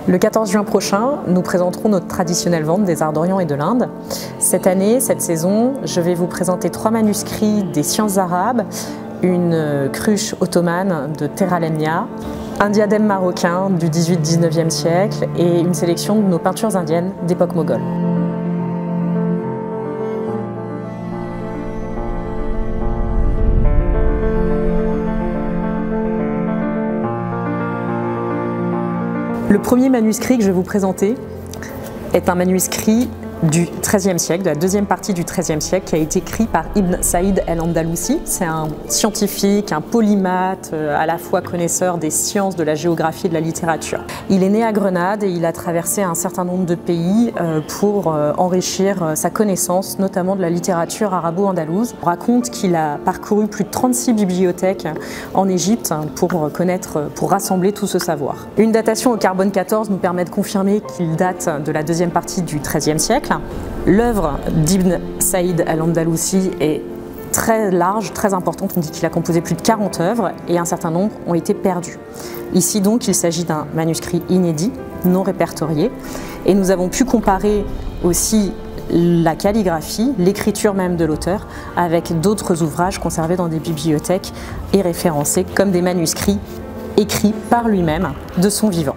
Le 14 juin prochain, nous présenterons notre traditionnelle vente des arts d'Orient et de l'Inde. Cette année, cette saison, je vais vous présenter 3 manuscrits des sciences arabes, une cruche ottomane de Teralemnia, un diadème marocain du 18-19e siècle et une sélection de nos peintures indiennes d'époque moghole. Le premier manuscrit que je vais vous présenter est un manuscrit du XIIIe siècle, de la deuxième partie du XIIIe siècle, qui a été écrit par Ibn Saïd el-Andalousi. C'est un scientifique, un polymathe, à la fois connaisseur des sciences, de la géographie et de la littérature. Il est né à Grenade et il a traversé un certain nombre de pays pour enrichir sa connaissance, notamment de la littérature arabo-andalouse. On raconte qu'il a parcouru plus de 36 bibliothèques en Égypte pour rassembler tout ce savoir. Une datation au carbone 14 nous permet de confirmer qu'il date de la deuxième partie du XIIIe siècle. L'œuvre d'Ibn Saïd el-Andalousi est très large, très importante. On dit qu'il a composé plus de 40 œuvres et un certain nombre ont été perdues. Ici donc, il s'agit d'un manuscrit inédit, non répertorié. Et nous avons pu comparer aussi la calligraphie, l'écriture même de l'auteur, avec d'autres ouvrages conservés dans des bibliothèques et référencés comme des manuscrits écrits par lui-même de son vivant.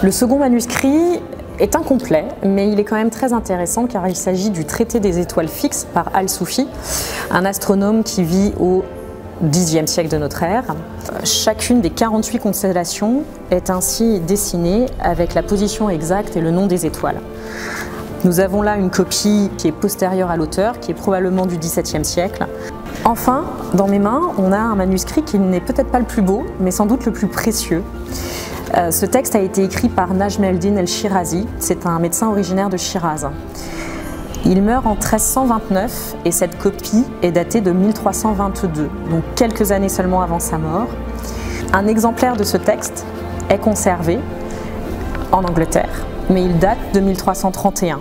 Le second manuscrit est incomplet, mais il est quand même très intéressant car il s'agit du traité des étoiles fixes par Al-Soufi, un astronome qui vit au Xe siècle de notre ère. Chacune des 48 constellations est ainsi dessinée avec la position exacte et le nom des étoiles. Nous avons là une copie qui est postérieure à l'auteur, qui est probablement du XVIIe siècle. Enfin, dans mes mains, on a un manuscrit qui n'est peut-être pas le plus beau, mais sans doute le plus précieux. Ce texte a été écrit par Najm el-Din el-Shirazi, c'est un médecin originaire de Shiraz. Il meurt en 1329 et cette copie est datée de 1322, donc quelques années seulement avant sa mort. Un exemplaire de ce texte est conservé en Angleterre, mais il date de 1331.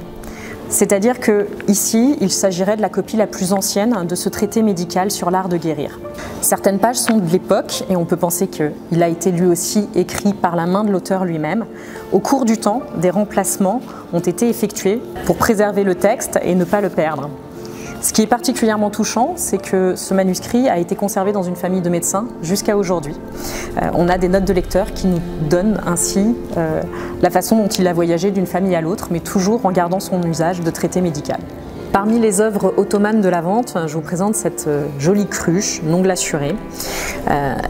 C'est-à-dire qu'ici, il s'agirait de la copie la plus ancienne de ce traité médical sur l'art de guérir. Certaines pages sont de l'époque et on peut penser qu'il a été lui aussi écrit par la main de l'auteur lui-même. Au cours du temps, des remplacements ont été effectués pour préserver le texte et ne pas le perdre. Ce qui est particulièrement touchant, c'est que ce manuscrit a été conservé dans une famille de médecins jusqu'à aujourd'hui. On a des notes de lecteurs qui nous donnent ainsi la façon dont il a voyagé d'une famille à l'autre, mais toujours en gardant son usage de traité médical. Parmi les œuvres ottomanes de la vente, je vous présente cette jolie cruche non glacurée.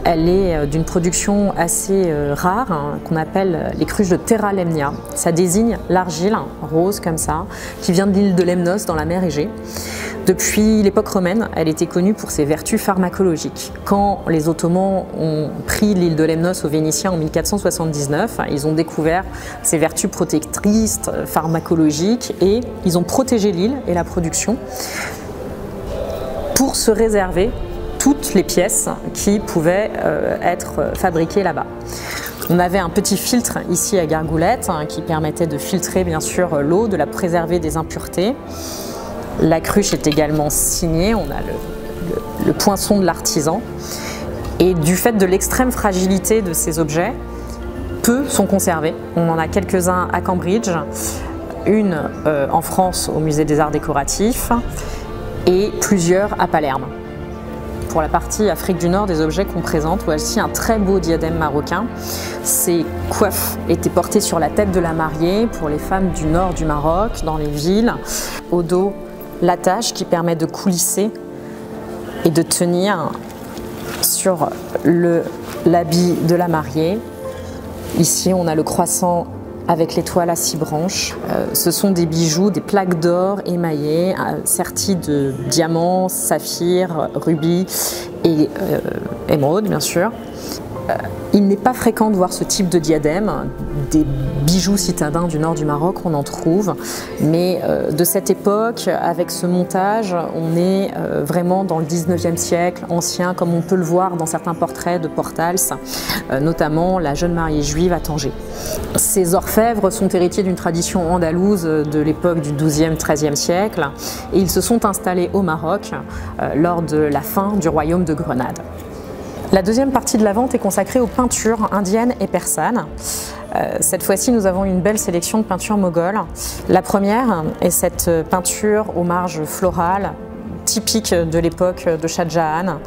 Elle est d'une production assez rare, qu'on appelle les cruches de Teralemnia. Ça désigne l'argile rose comme ça, qui vient de l'île de Lemnos dans la mer Égée. Depuis l'époque romaine, elle était connue pour ses vertus pharmacologiques. Quand les Ottomans ont pris l'île de Lemnos aux Vénitiens en 1479, ils ont découvert ses vertus protectrices, pharmacologiques, et ils ont protégé l'île et la production pour se réserver toutes les pièces qui pouvaient être fabriquées là-bas. On avait un petit filtre ici à Gargoulette qui permettait de filtrer bien sûr l'eau, de la préserver des impuretés. La cruche est également signée, on a le poinçon de l'artisan. Et du fait de l'extrême fragilité de ces objets, peu sont conservés. On en a quelques-uns à Cambridge, une en France au musée des arts décoratifs et plusieurs à Palerme. Pour la partie Afrique du Nord des objets qu'on présente, voici un très beau diadème marocain. Ces coiffes étaient portées sur la tête de la mariée pour les femmes du nord du Maroc, dans les villes. Au dos, l'attache qui permet de coulisser et de tenir sur l'habit de la mariée. Ici, on a le croissant avec l'étoile à 6 branches. Ce sont des bijoux, des plaques d'or émaillées, serties de diamants, saphirs, rubis et émeraudes, bien sûr. Il n'est pas fréquent de voir ce type de diadème. Des bijoux citadins du nord du Maroc, on en trouve. Mais de cette époque, avec ce montage, on est vraiment dans le 19e siècle, ancien, comme on peut le voir dans certains portraits de Portals, notamment la jeune mariée juive à Tanger. Ces orfèvres sont héritiers d'une tradition andalouse de l'époque du XIIe, XIIIe siècle, et ils se sont installés au Maroc lors de la fin du royaume de Grenade. La deuxième partie de la vente est consacrée aux peintures indiennes et persanes. Cette fois-ci, nous avons une belle sélection de peintures mogholes. La première est cette peinture aux marges florales, typique de l'époque de Shah Jahan,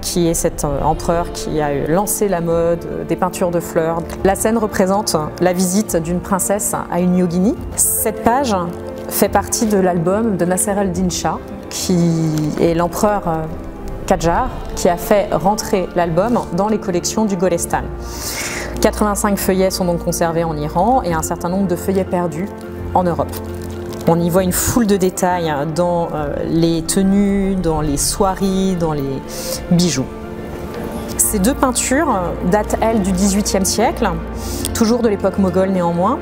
qui est cet empereur qui a lancé la mode des peintures de fleurs. La scène représente la visite d'une princesse à une yogini. Cette page fait partie de l'album de Nasser al-Din Shah, qui est l'empereur Qajar, qui a fait rentrer l'album dans les collections du Golestan. 85 feuillets sont donc conservés en Iran et un certain nombre de feuillets perdus en Europe. On y voit une foule de détails dans les tenues, dans les soieries, dans les bijoux. Ces deux peintures datent, elles, du XVIIIe siècle, toujours de l'époque moghole néanmoins.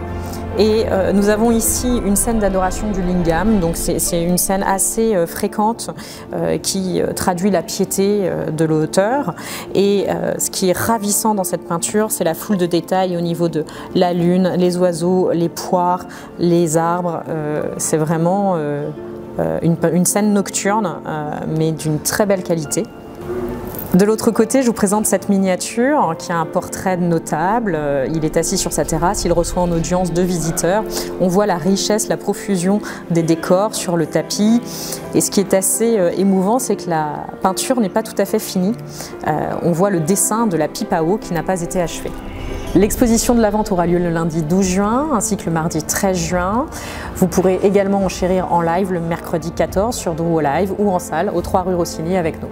Et nous avons ici une scène d'adoration du lingam, donc c'est une scène assez fréquente qui traduit la piété de l'auteur. Et ce qui est ravissant dans cette peinture, c'est la foule de détails au niveau de la lune, les oiseaux, les poires, les arbres. C'est vraiment une scène nocturne, mais d'une très belle qualité. De l'autre côté, je vous présente cette miniature qui a un portrait de notable. Il est assis sur sa terrasse, il reçoit en audience 2 visiteurs. On voit la richesse, la profusion des décors sur le tapis. Et ce qui est assez émouvant, c'est que la peinture n'est pas tout à fait finie. On voit le dessin de la pipe à eau qui n'a pas été achevé. L'exposition de la vente aura lieu le lundi 12 juin ainsi que le mardi 13 juin. Vous pourrez également enchérir en live le mercredi 14 sur Drouot Live ou en salle aux 3 rue Rossini avec nous.